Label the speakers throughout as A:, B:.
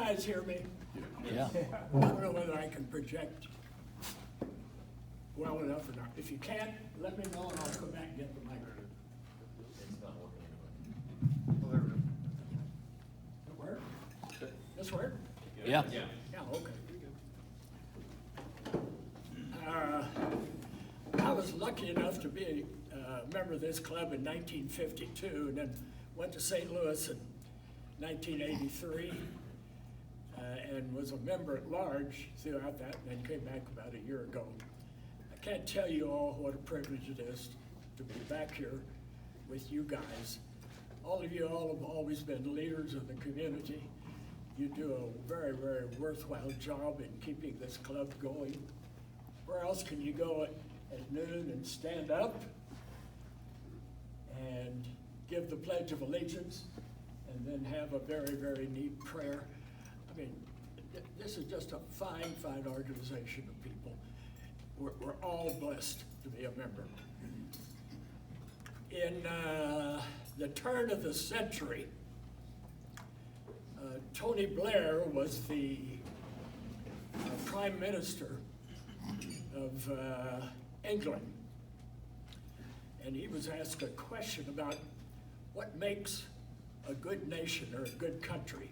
A: guys hear me?
B: Yeah.
A: I don't know whether I can project well enough or not. If you can't, let me know and I'll come back and get the microphone.
C: It's not working anyway.
A: It work? This work?
B: Yeah.
C: Yeah.
A: Yeah, okay. I was lucky enough to be a member of this club in 1952 and then went to St. Louis in 1983 and was a member at large throughout that and then came back about a year ago. I can't tell you all what a privilege it is to be back here with you guys. All of you all have always been leaders of the community. You do a very, very worthwhile job in keeping this club going. Where else can you go at noon and stand up and give the Pledge of Allegiance and then have a very, very neat prayer? I mean, this is just a fine, fine organization of people. We're all blessed to be a member. In the turn of the century, Tony Blair was the Prime Minister of England. And he was asked a question about what makes a good nation or a good country,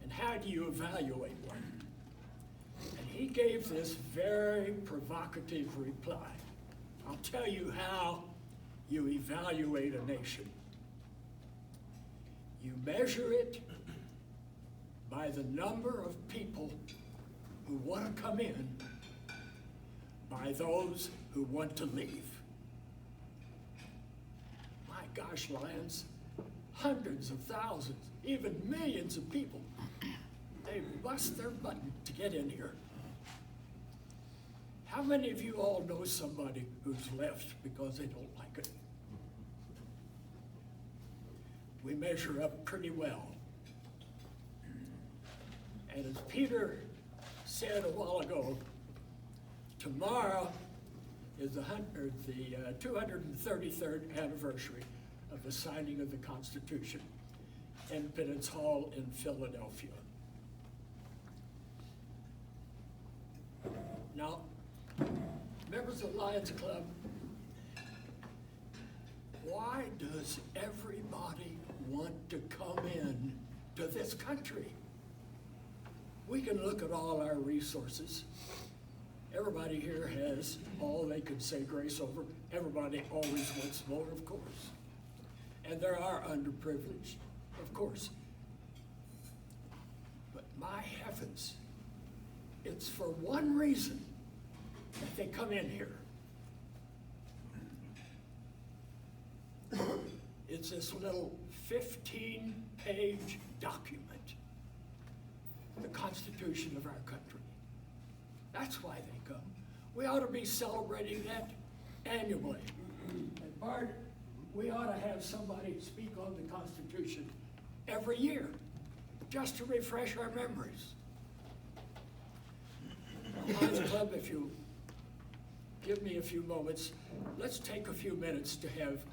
A: and how do you evaluate one? And he gave this very provocative reply. I'll tell you how you evaluate a nation. You measure it by the number of people who want to come in, by those who want to leave. My gosh, Lions, hundreds of thousands, even millions of people, they bust their button to get in here. How many of you all know somebody who's left because they don't like it? We measure up pretty well. And as Peter said a while ago, tomorrow is the 233rd anniversary of the signing of the Constitution, Independence Hall in Philadelphia. Now, members of the Lions Club, why does everybody want to come in to this country? We can look at all our resources. Everybody here has all they could say grace over. Everybody always wants more, of course. And there are underprivileged, of course. But my heavens, it's for one reason that they come in here. It's this little 15-page document, the Constitution of our country. That's why they come. We ought to be celebrating that annually. And Bart, we ought to have somebody speak on the Constitution every year, just to refresh our memories. Lions Club, if you give me a few moments, let's take a few minutes to have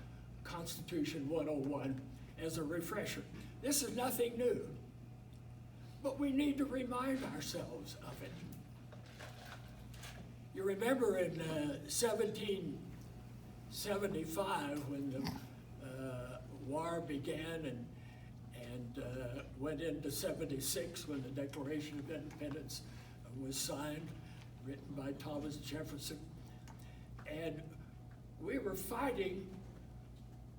A: Constitution 101 as a refresher. This is nothing new, but we need to remind ourselves of it. You remember in 1775 when the war began and went into 76 when the Declaration of Independence was signed, written by Thomas Jefferson. And we were fighting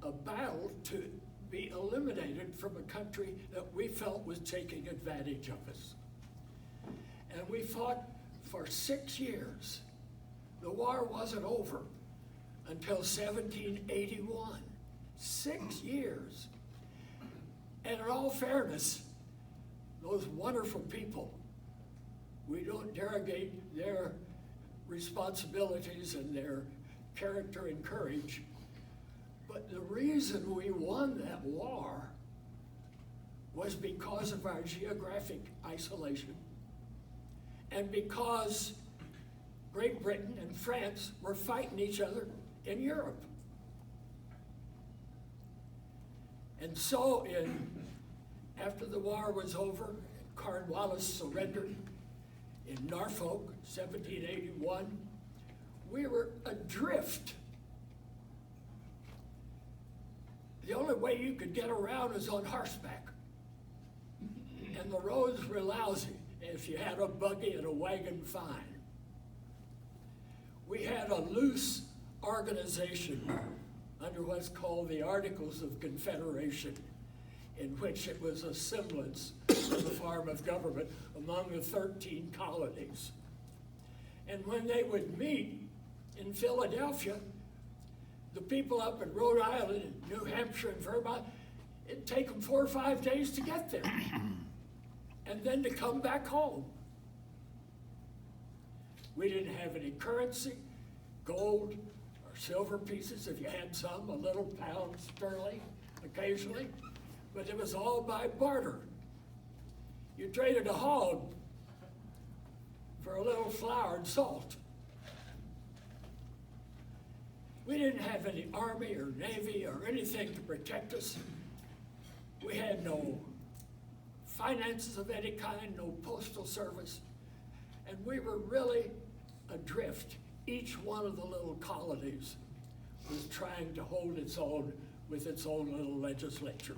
A: a battle to be eliminated from a country that we felt was taking advantage of us. And we fought for 6 years. The war wasn't over until 1781. 6 years. And in all fairness, those wonderful people, we don't derogate their responsibilities and their character and courage, but the reason we won that war was because of our geographic isolation and because Great Britain and France were fighting each other in Europe. And so after the war was over, Cornwallis surrendered in Norfolk, 1781, we were adrift. The only way you could get around was on horseback. And the roads were lousy. If you had a buggy and a wagon, fine. We had a loose organization under what's called the Articles of Confederation, in which it was a semblance of the form of government among the 13 colonies. And when they would meet in Philadelphia, the people up in Rhode Island, and New Hampshire, and Vermont, it'd take them 4 or 5 days to get there, and then to come back home. We didn't have any currency, gold or silver pieces, if you had some, a little pound sterling occasionally, but it was all by barter. You traded a hog for a little flour and salt. We didn't have any army or navy or anything to protect us. We had no finances of any kind, no postal service, and we were really adrift. Each one of the little colonies was trying to hold its own with its own little legislature.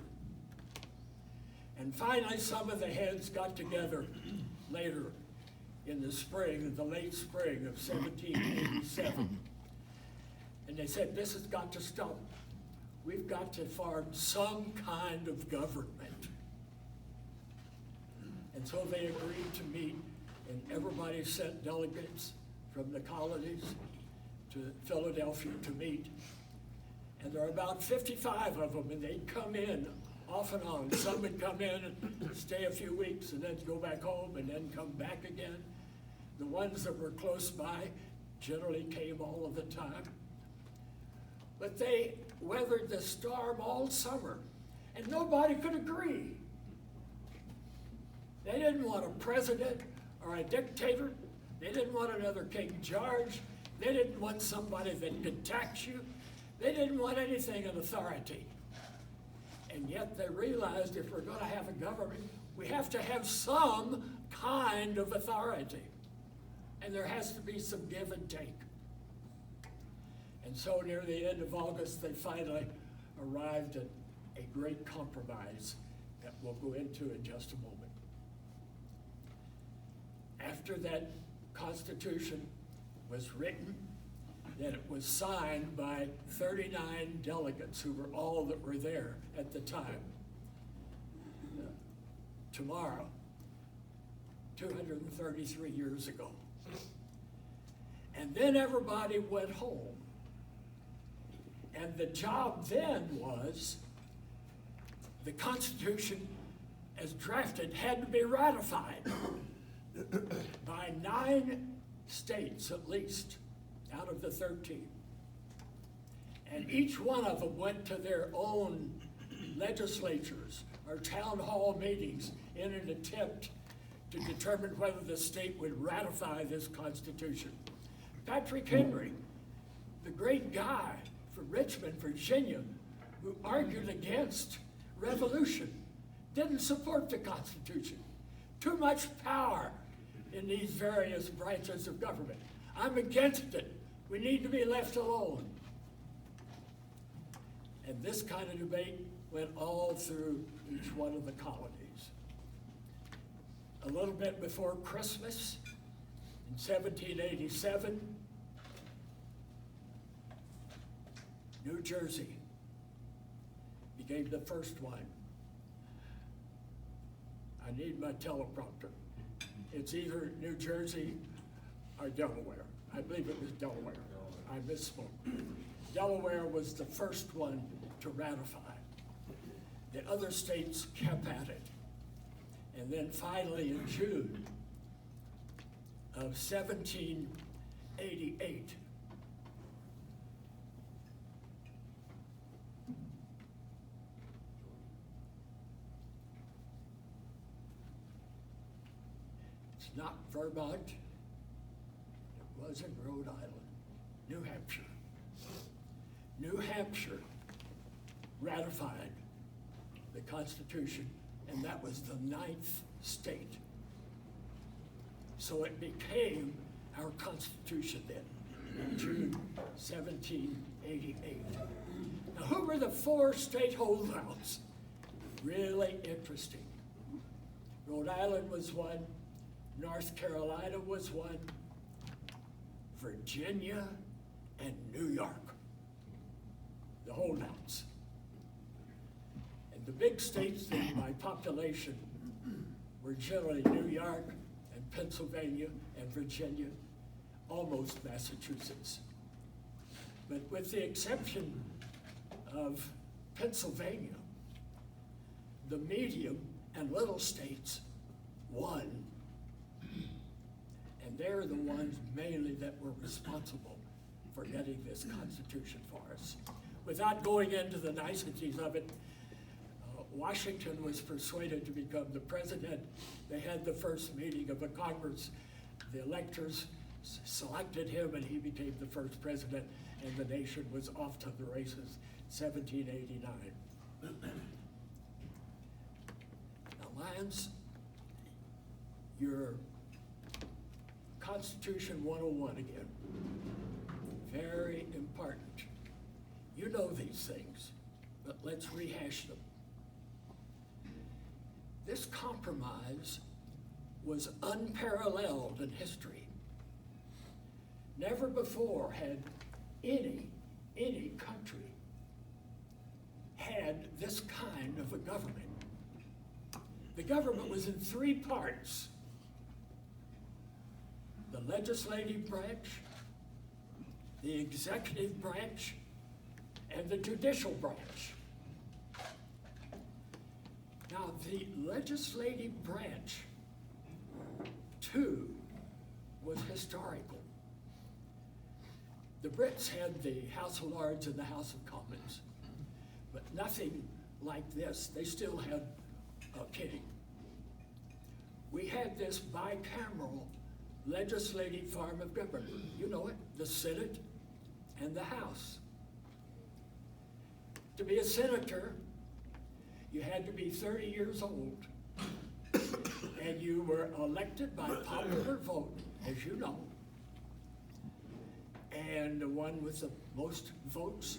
A: And finally, some of the heads got together later in the spring, the late spring of 1787. And they said, this has got to stop. We've got to form some kind of government. And so they agreed to meet, and everybody sent delegates from the colonies to Philadelphia to meet. And there are about 55 of them, and they'd come in off and on. Some would come in and stay a few weeks and then go back home and then come back again. The ones that were close by generally came all of the time. But they weathered the storm all summer, and nobody could agree. They didn't want a president or a dictator. They didn't want another King George. They didn't want somebody that could tax you. They didn't want anything in authority. And yet they realized if we're going to have a government, we have to have some kind of authority. And there has to be some give and take. And so near the end of August, they finally arrived at a great compromise that we'll go into in just a moment. After that Constitution was written, then it was signed by 39 delegates who were all that were there at the time. Tomorrow, 233 years ago. And then everybody went home. And the job then was the Constitution as drafted had to be ratified by 9 states at least out of the 13. And each one of them went to their own legislatures or town hall meetings in an attempt to determine whether the state would ratify this Constitution. Patrick Henry, the great guy from Richmond, Virginia, who argued against revolution, didn't support the Constitution. Too much power in these various branches of government. I'm against it. We need to be left alone. And this kind of debate went all through each one of the colonies. A little bit before Christmas, in 1787, New Jersey became the first one. I need my teleprompter. It's either New Jersey or Delaware. I believe it was Delaware. I misspoke. Delaware was the first one to ratify. The other states kept at it. And then finally in June of 1788, it's not Vermont, it was in Rhode Island, New Hampshire. New Hampshire ratified the Constitution, and that was the 9th state. So it became our Constitution then, in June 1788. Now, who were the 4 state holdouts? Really interesting. Rhode Island was one, North Carolina was one, Virginia, and New York, the holdouts. And the big states then by population were generally New York and Pennsylvania and Virginia, almost Massachusetts. But with the exception of Pennsylvania, the medium and little states won. And they're the ones mainly that were responsible for getting this Constitution for us. Without going into the niceties of it, Washington was persuaded to become the president. They had the first meeting of a Congress. The electors selected him and he became the first president, and the nation was off to the races, 1789. Now, Lions, your Constitution 101 again, very important. You know these things, but let's rehash them. This compromise was unparalleled in history. Never before had any country had this kind of a government. The government was in 3 parts: the legislative branch, the executive branch, and the judicial branch. Now, the legislative branch, too, was historical. The Brits had the House of Lords and the House of Commons, but nothing like this. They still had a king. We had this bicameral legislative form of government. You know it, the Senate and the House. To be a senator, you had to be 30 years old, and you were elected by popular vote, as you know. And the one with the most votes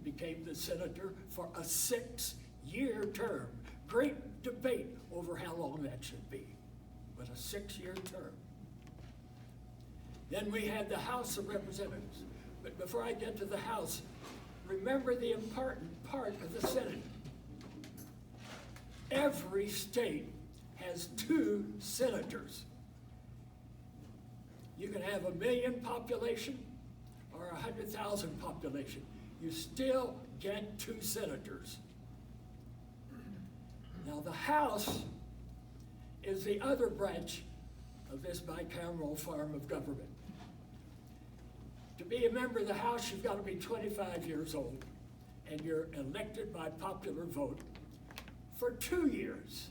A: became the senator for a 6-year term. Great debate over how long that should be, but a 6-year term. Then we had the House of Representatives. But before I get to the House, remember the important part of the Senate. Every state has 2 senators. You can have 1 million population or 100,000 population. You still get 2 senators. Now, the House is the other branch of this bicameral form of government. To be a member of the House, you've got to be 25 years old, and you're elected by popular vote for 2 years.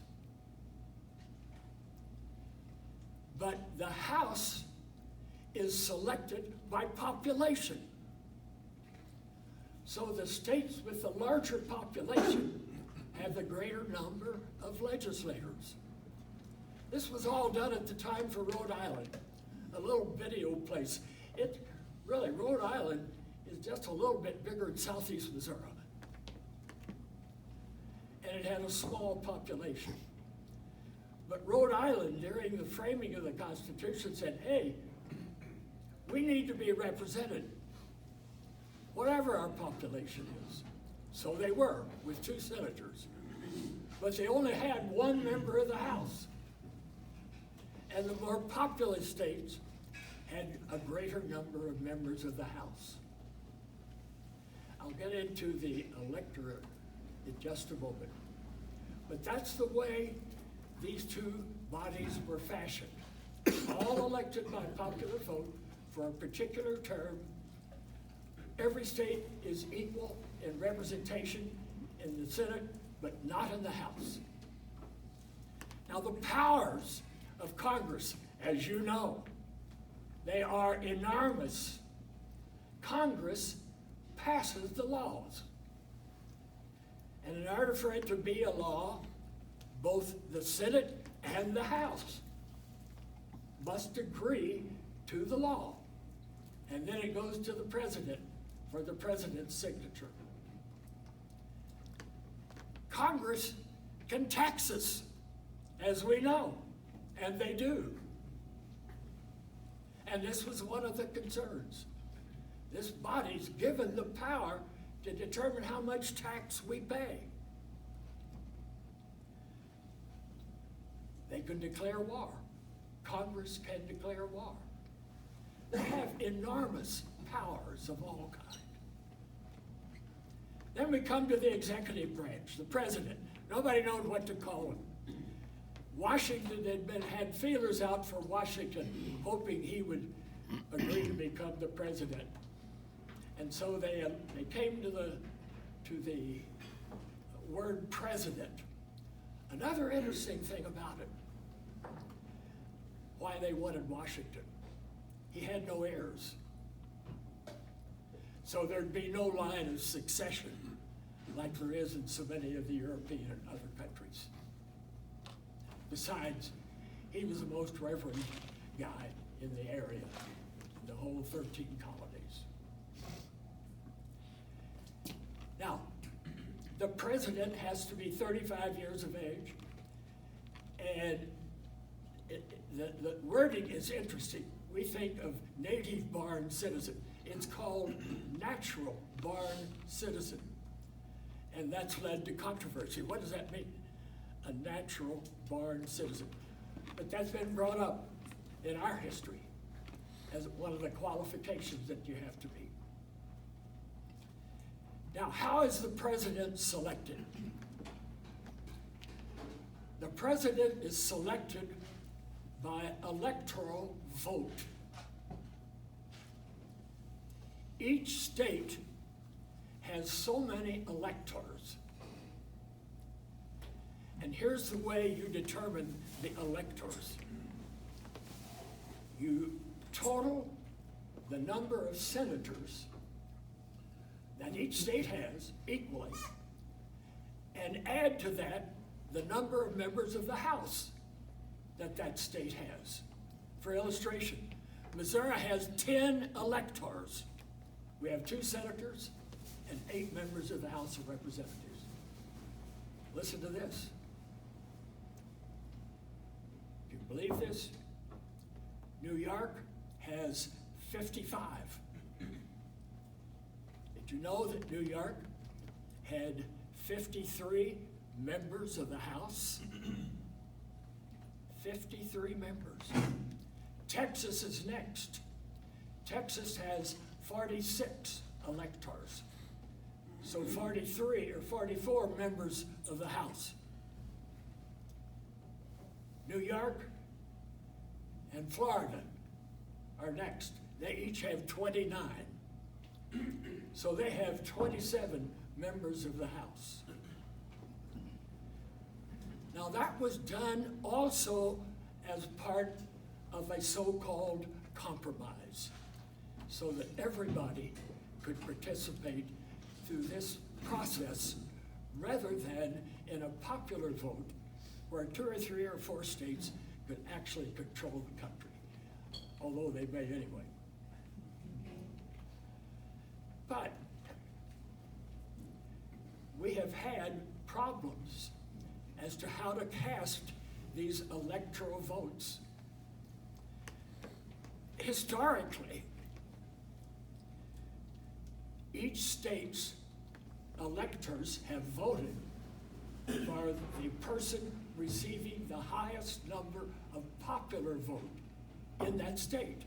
A: But the House is selected by population. So the states with the larger population have the greater number of legislators. This was all done at the time for Rhode Island, a little bitty old place. Really, Rhode Island is just a little bit bigger than southeast Missouri. And it had a small population. But Rhode Island, during the framing of the Constitution, said, hey, we need to be represented, whatever our population is. So they were, with 2 senators. But they only had 1 member of the House. And the more populous states had a greater number of members of the House. I'll get into the electorate in just a moment. But that's the way these 2 bodies were fashioned. All elected by popular vote for a particular term. Every state is equal in representation in the Senate, but not in the House. Now, the powers of Congress, as you know, they are enormous. Congress passes the laws. And in order for it to be a law, both the Senate and the House must agree to the law. And then it goes to the president for the president's signature. Congress can tax us, as we know, and they do. And this was one of the concerns. This body's given the power to determine how much tax we pay. They can declare war. Congress can declare war. They have enormous powers of all kinds. Then we come to the executive branch, the president. Nobody knows what to call him. Washington had feelers out for Washington, hoping he would agree to become the president. And so they came to the word president. Another interesting thing about it, why they wanted Washington. He had no heirs. So there'd be no line of succession like there is in so many of the European and other countries. Besides, he was the most reverend guy in the area, the whole 13 colonies. Now, the president has to be 35 years of age, and the wording is interesting. We think of native-born citizen. It's called natural-born citizen, and that's led to controversy. What does that mean? A natural-born citizen. But that's been brought up in our history as one of the qualifications that you have to meet. Now, how is the president selected? The president is selected by electoral vote. Each state has so many electors. And here's the way you determine the electors. You total the number of senators that each state has equally, and add to that the number of members of the House that state has. For illustration, Missouri has 10 electors. We have 2 senators and 8 members of the House of Representatives. Listen to this. Do you believe this? New York has 55. Did you know that New York had 53 members of the House? 53 members. Texas is next. Texas has 46 electors. So 43 or 44 members of the House. New York and Florida are next. They each have 29. So they have 27 members of the House. Now that was done also as part of a so-called compromise, so that everybody could participate through this process rather than in a popular vote where 2 or 3 or 4 states could actually control the country, although they may anyway. But we have had problems as to how to cast these electoral votes. Historically, each state's electors have voted for the person receiving the highest number of popular vote in that state.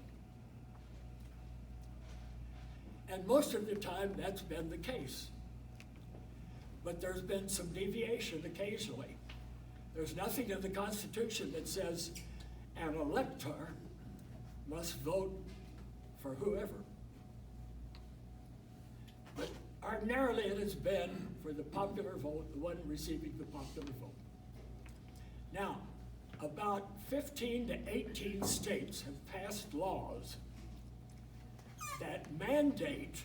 A: And most of the time, that's been the case. But there's been some deviation occasionally. There's nothing in the Constitution that says an elector must vote for whoever. But ordinarily it has been for the popular vote, the one receiving the popular vote. Now, about 15 to 18 states have passed laws that mandate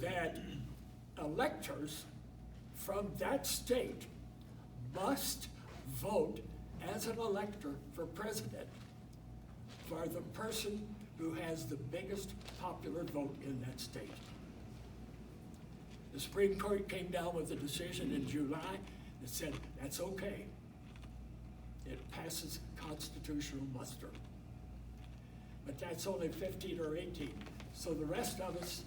A: that electors from that state must vote as an elector for president for the person who has the biggest popular vote in that state. The Supreme Court came down with a decision in July that said that's okay. It passes constitutional muster. But that's only 15 or 18. So the rest of us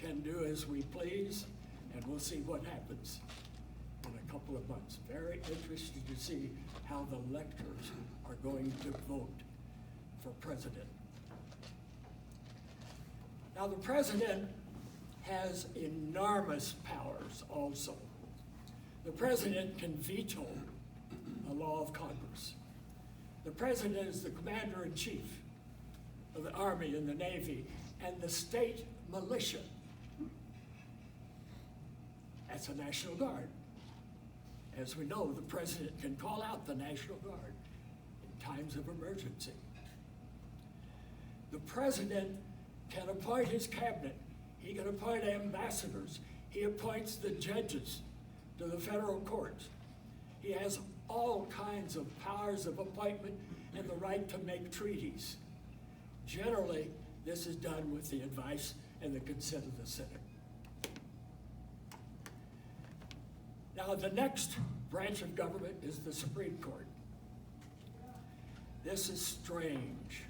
A: can do as we please, and we'll see what happens in a couple of months. Very interested to see how the electors are going to vote for president. Now, the president has enormous powers also. The president can veto a law of Congress. The president is the commander-in-chief of the Army and the Navy and the state militia. That's a National Guard. As we know, the president can call out the National Guard in times of emergency. The president can appoint his cabinet. He can appoint ambassadors. He appoints the judges to the federal courts. He has all kinds of powers of appointment and the right to make treaties. Generally, this is done with the advice and the consent of the Senate. Now, the next branch of government is the Supreme Court. This is strange,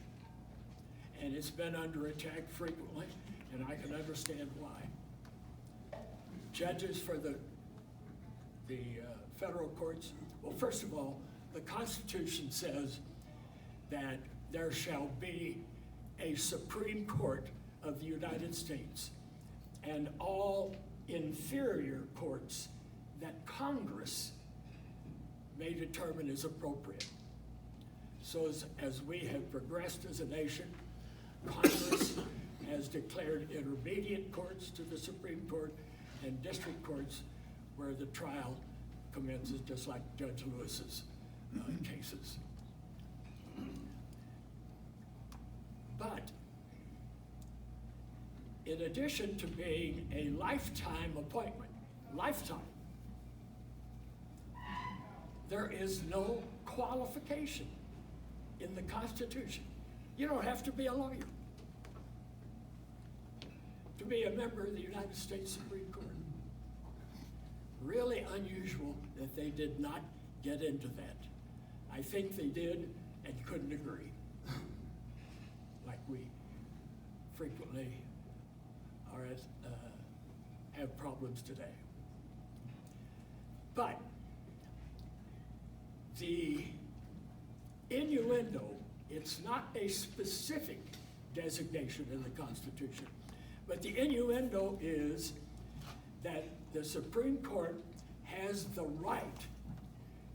A: and it's been under attack frequently, and I can understand why. Judges for the federal courts, well, first of all, the Constitution says that there shall be a Supreme Court of the United States, and all inferior courts that Congress may determine is appropriate. So as we have progressed as a nation, Congress has declared intermediate courts to the Supreme Court and district courts where the trial commences, just like Judge Lewis's cases. But in addition to being a lifetime appointment, there is no qualification in the Constitution. You don't have to be a lawyer to be a member of the United States Supreme Court. Really unusual that they did not get into that. I think they did and couldn't agree, like we frequently are have problems today. But the innuendo, it's not a specific designation in the Constitution, but the innuendo is that the Supreme Court has the right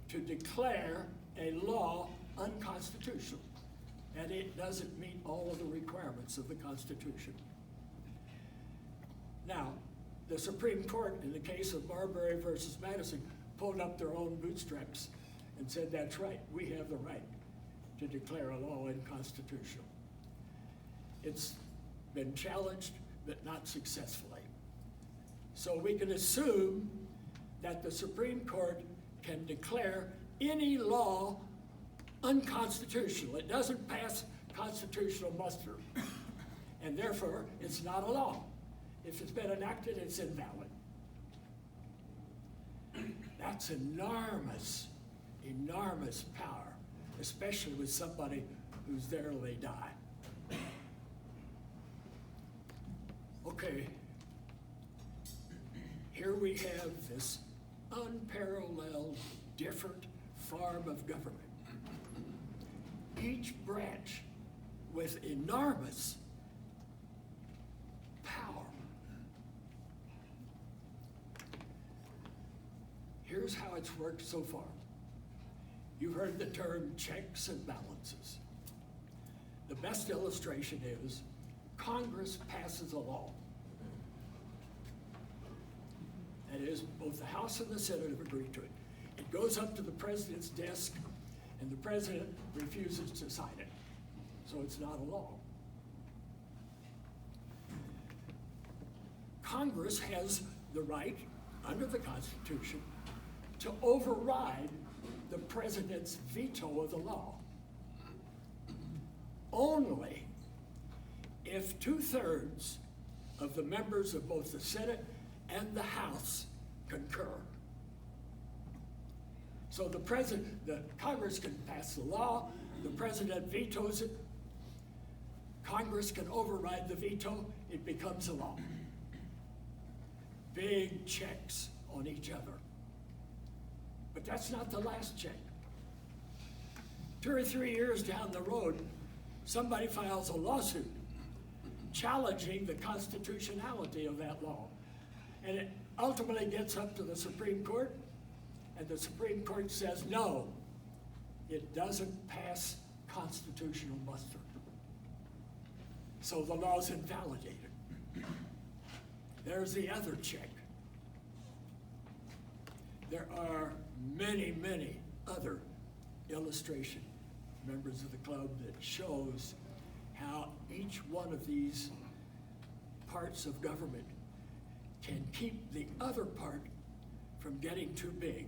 A: to declare a law unconstitutional, and it doesn't meet all of the requirements of the Constitution. Now, the Supreme Court, in the case of Marbury versus Madison, pulled up their own bootstraps and said, that's right, we have the right to declare a law unconstitutional. It's been challenged, but not successfully. So we can assume that the Supreme Court can declare any law unconstitutional. It doesn't pass constitutional muster, and therefore it's not a law. If it's been enacted, it's invalid. That's enormous, enormous power, especially with somebody who's there till they die. Okay, here we have this unparalleled, different form of government. Each branch with enormous power. Here's how it's worked so far. You've heard the term checks and balances. The best illustration is Congress passes a law. That is, both the House and the Senate have agreed to it. It goes up to the president's desk, and the president refuses to sign it. So it's not a law. Congress has the right, under the Constitution, to override the president's veto of the law. Only if 2/3 of the members of both the Senate and the House concur. So the Congress can pass the law, the president vetoes it, Congress can override the veto, it becomes a law. Big checks on each other. But that's not the last check. 2 or 3 years down the road, somebody files a lawsuit challenging the constitutionality of that law. And it ultimately gets up to the Supreme Court, and the Supreme Court says, no, it doesn't pass constitutional muster. So the law's invalidated. There's the other check. There are many, many other illustration members of the club that shows how each one of these parts of government can keep the other part from getting too big.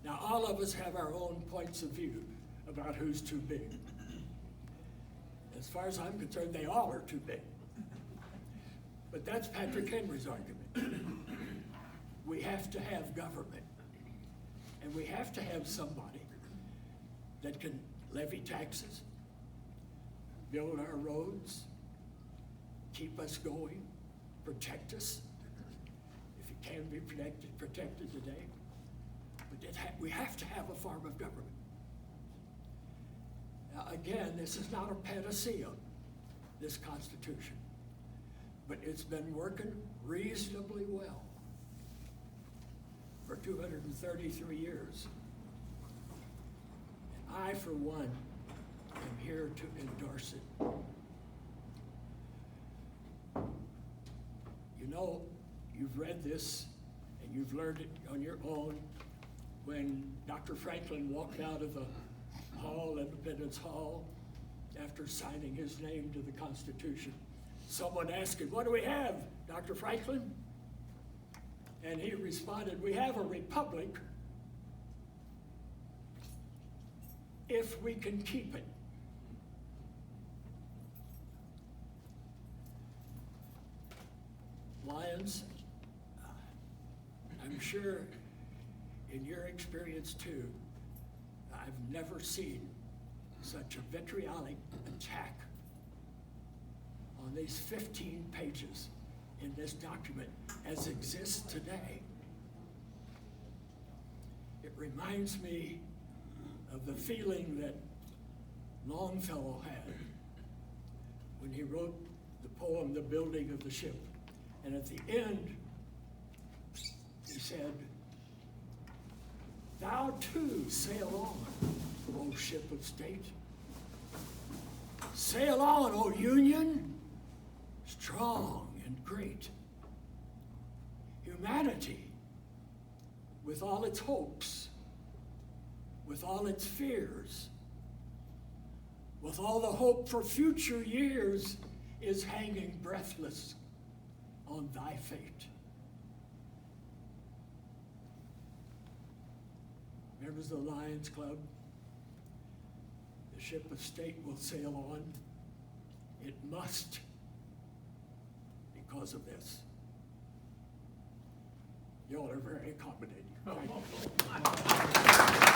A: Now, all of us have our own points of view about who's too big. As far as I'm concerned, they all are too big. But that's Patrick Henry's argument. We have to have government, and we have to have somebody that can levy taxes, build our roads, keep us going, protect us, if it can be protected today. But we have to have a form of government. Now, again, this is not a panacea, this Constitution, but it's been working reasonably well for 233 years. And I, for one, am here to endorse it. You know, you've read this and you've learned it on your own. When Dr. Franklin walked out of the hall, Independence Hall, after signing his name to the Constitution, someone asked him, "What do we have, Dr. Franklin?" And he responded, "We have a republic if we can keep it." Lions, I'm sure in your experience too, I've never seen such a vitriolic attack on these 15 pages in this document as exists today. It reminds me of the feeling that Longfellow had when he wrote the poem, The Building of the Ship. And at the end, he said, "Thou too sail on, O ship of state. Sail on, O Union, strong and great. Humanity, with all its hopes, with all its fears, with all the hope for future years, is hanging breathless on thy fate." Members of the Lions Club, the ship of state will sail on. It must, because of this. Y'all are very accommodating. Thank you.